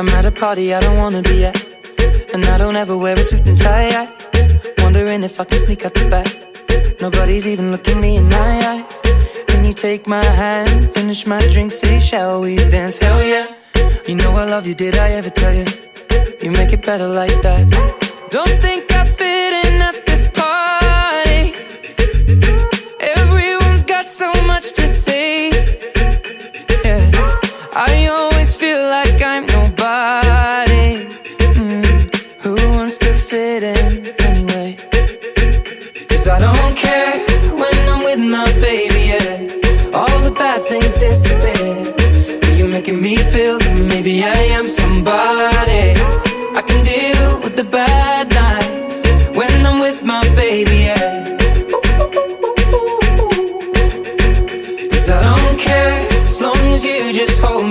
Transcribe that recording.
I'm at a party I don't wanna be at, and I don't ever wear a suit and tie yet. Wondering if I can sneak out the back. Nobody's even looking me in my eyes. Can you take my hand, finish my drink, say shall we dance? Hell yeah. You know I love you, did I ever tell you? You make it better like that. Don't think I fit in at this party. Everyone's got so much to say. Yeah, I always feel like I'm nobody. Who wants to fit in anyway? 'Cause I don't care when I'm with my baby, yeah. All the bad things disappear. You're making me feel that maybe I am somebody. I can deal with the bad nights when I'm with my baby, yeah. 'Cause I don't care as long as you just hold